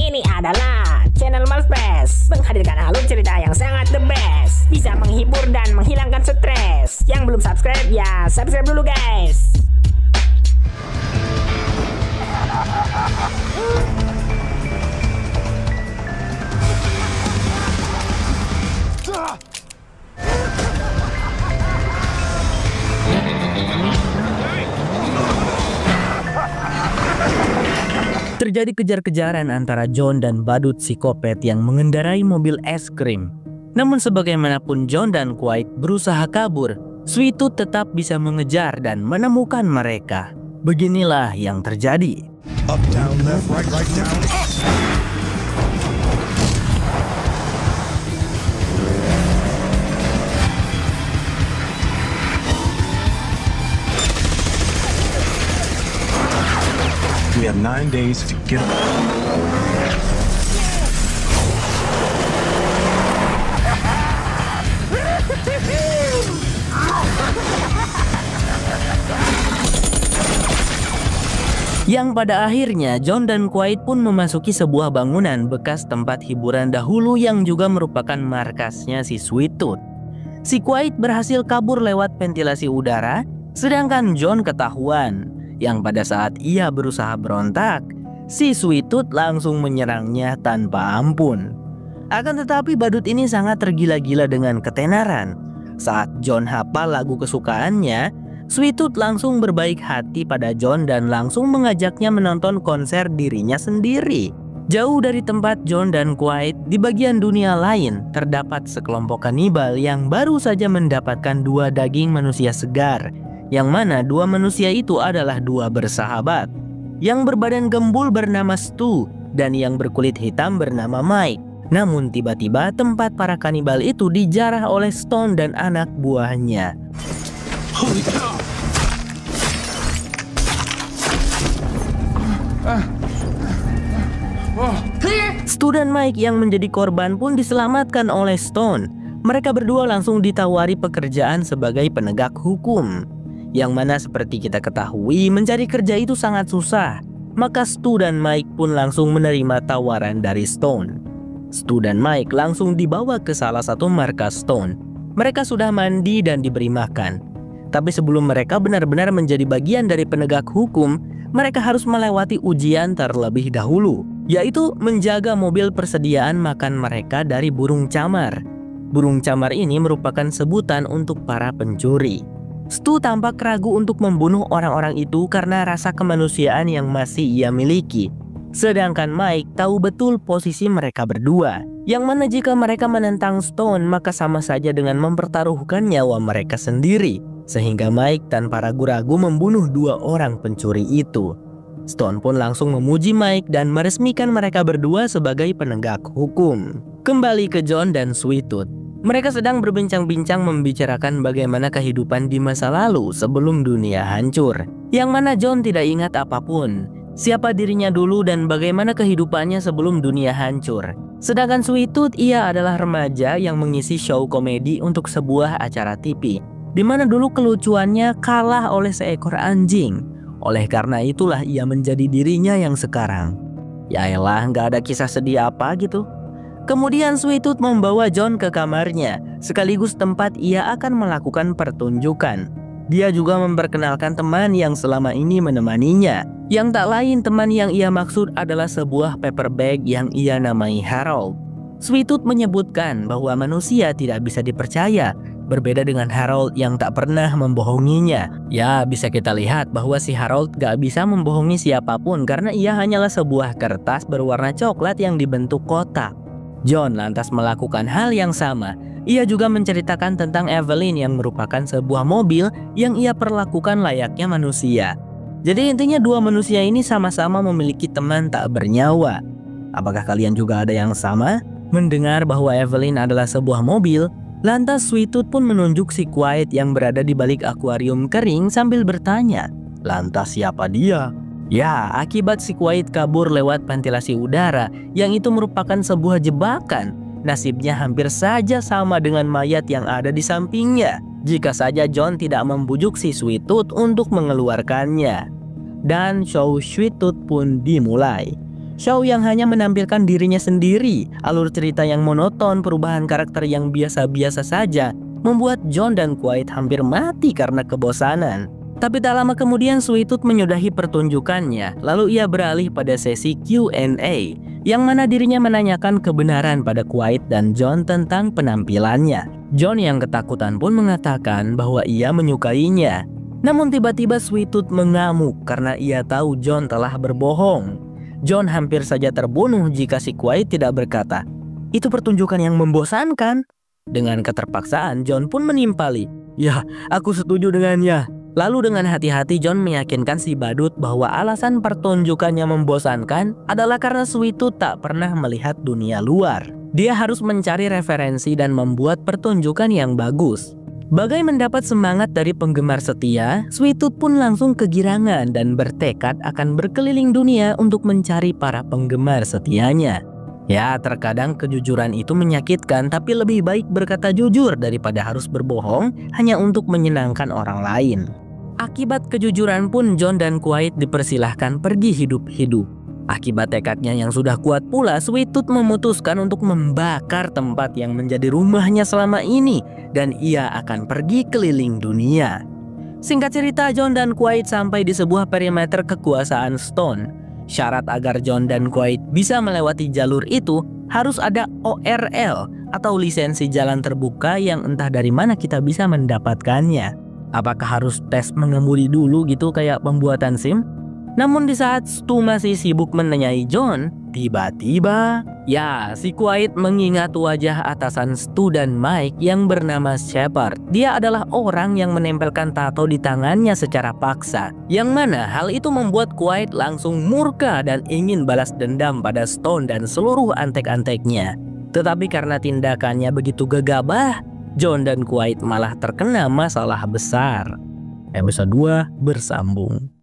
Ini adalah channel Malfresh, menghadirkan alur cerita yang sangat the best, bisa menghibur dan menghilangkan stres. Yang belum subscribe ya subscribe dulu guys. Terjadi kejar-kejaran antara John dan badut psikopat yang mengendarai mobil es krim. Namun sebagaimanapun John dan Quiet berusaha kabur, Sweet Tooth tetap bisa mengejar dan menemukan mereka. Beginilah yang terjadi. Up, down, left, right, down, up. We have 9 days to get Yang pada akhirnya John dan Quiet pun memasuki sebuah bangunan bekas tempat hiburan dahulu yang juga merupakan markasnya si Sweet Tooth. Si Quiet berhasil kabur lewat ventilasi udara, sedangkan John ketahuan. Yang pada saat ia berusaha berontak, si Sweet Tooth langsung menyerangnya tanpa ampun. Akan tetapi badut ini sangat tergila-gila dengan ketenaran. Saat John hafal lagu kesukaannya, Sweet Tooth langsung berbaik hati pada John dan langsung mengajaknya menonton konser dirinya sendiri. Jauh dari tempat John dan Quiet, di bagian dunia lain terdapat sekelompok kanibal yang baru saja mendapatkan 2 daging manusia segar, yang mana 2 manusia itu adalah 2 bersahabat. Yang berbadan gembul bernama Stu dan yang berkulit hitam bernama Mike. Namun tiba-tiba tempat para kanibal itu dijarah oleh Stone dan anak buahnya. Holy cow! Stu dan Mike yang menjadi korban pun diselamatkan oleh Stone. Mereka berdua langsung ditawari pekerjaan sebagai penegak hukum. Yang mana seperti kita ketahui mencari kerja itu sangat susah. Maka Stu dan Mike pun langsung menerima tawaran dari Stone. Stu dan Mike langsung dibawa ke salah satu markas Stone. Mereka sudah mandi dan diberi makan. Tapi sebelum mereka benar-benar menjadi bagian dari penegak hukum, mereka harus melewati ujian terlebih dahulu, yaitu menjaga mobil persediaan makan mereka dari burung camar. Burung camar ini merupakan sebutan untuk para pencuri. Stu tampak ragu untuk membunuh orang-orang itu karena rasa kemanusiaan yang masih ia miliki. Sedangkan Mike tahu betul posisi mereka berdua, yang mana jika mereka menentang Stone maka sama saja dengan mempertaruhkan nyawa mereka sendiri. Sehingga Mike tanpa ragu-ragu membunuh 2 orang pencuri itu. Stone pun langsung memuji Mike dan meresmikan mereka berdua sebagai penegak hukum. Kembali ke John dan Sweet Tooth. Mereka sedang berbincang-bincang membicarakan bagaimana kehidupan di masa lalu sebelum dunia hancur. Yang mana John tidak ingat apapun, siapa dirinya dulu dan bagaimana kehidupannya sebelum dunia hancur. Sedangkan Sweet Tooth ia adalah remaja yang mengisi show komedi untuk sebuah acara TV, di mana dulu kelucuannya kalah oleh seekor anjing. Oleh karena itulah ia menjadi dirinya yang sekarang. Yaelah, nggak ada kisah sedih apa gitu. Kemudian Sweet Tooth membawa John ke kamarnya, sekaligus tempat ia akan melakukan pertunjukan. Dia juga memperkenalkan teman yang selama ini menemaninya. Yang tak lain teman yang ia maksud adalah sebuah paper bag yang ia namai Harold. Sweet Tooth menyebutkan bahwa manusia tidak bisa dipercaya, berbeda dengan Harold yang tak pernah membohonginya. Ya, bisa kita lihat bahwa si Harold gak bisa membohongi siapapun karena ia hanyalah sebuah kertas berwarna coklat yang dibentuk kotak. John lantas melakukan hal yang sama. Ia juga menceritakan tentang Evelyn yang merupakan sebuah mobil yang ia perlakukan layaknya manusia. Jadi intinya 2 manusia ini sama-sama memiliki teman tak bernyawa. Apakah kalian juga ada yang sama? Mendengar bahwa Evelyn adalah sebuah mobil, lantas Sweet Tooth pun menunjuk si Quiet yang berada di balik akuarium kering sambil bertanya, "Lantas siapa dia?" Ya, akibat si Quiet kabur lewat ventilasi udara yang itu merupakan sebuah jebakan. Nasibnya hampir saja sama dengan mayat yang ada di sampingnya. Jika saja John tidak membujuk si Sweet Tooth untuk mengeluarkannya. Dan show Sweet Tooth pun dimulai. Show yang hanya menampilkan dirinya sendiri, alur cerita yang monoton, perubahan karakter yang biasa-biasa saja, membuat John dan Quiet hampir mati karena kebosanan. Tapi tak lama kemudian Sweet Tooth menyudahi pertunjukannya, lalu ia beralih pada sesi Q&A, yang mana dirinya menanyakan kebenaran pada Quiet dan John tentang penampilannya. John yang ketakutan pun mengatakan bahwa ia menyukainya. Namun tiba-tiba Sweet Tooth mengamuk karena ia tahu John telah berbohong. John hampir saja terbunuh jika si Quiet tidak berkata, "Itu pertunjukan yang membosankan." Dengan keterpaksaan John pun menimpali, "Ya, aku setuju dengannya." Lalu dengan hati-hati John meyakinkan si badut bahwa alasan pertunjukannya membosankan adalah karena Sweet Tooth tak pernah melihat dunia luar. Dia harus mencari referensi dan membuat pertunjukan yang bagus. Bagai mendapat semangat dari penggemar setia, Sweet Tooth pun langsung kegirangan dan bertekad akan berkeliling dunia untuk mencari para penggemar setianya. Ya, terkadang kejujuran itu menyakitkan, tapi lebih baik berkata jujur daripada harus berbohong hanya untuk menyenangkan orang lain. Akibat kejujuran pun John dan Quiet dipersilahkan pergi hidup-hidup. Akibat tekadnya yang sudah kuat pula, Sweet Tooth memutuskan untuk membakar tempat yang menjadi rumahnya selama ini dan ia akan pergi keliling dunia. Singkat cerita, John dan Quiet sampai di sebuah perimeter kekuasaan Stone. Syarat agar John dan Quiet bisa melewati jalur itu harus ada ORL atau lisensi jalan terbuka yang entah dari mana kita bisa mendapatkannya. Apakah harus tes mengemudi dulu gitu kayak pembuatan SIM? Namun di saat Stu masih sibuk menanyai John, tiba-tiba ya si Quiet mengingat wajah atasan Stu dan Mike yang bernama Shepard. Dia adalah orang yang menempelkan tato di tangannya secara paksa, yang mana hal itu membuat Quiet langsung murka dan ingin balas dendam pada Stone dan seluruh antek-anteknya. Tetapi karena tindakannya begitu gegabah, John dan Quiet malah terkena masalah besar. Episode 2 bersambung.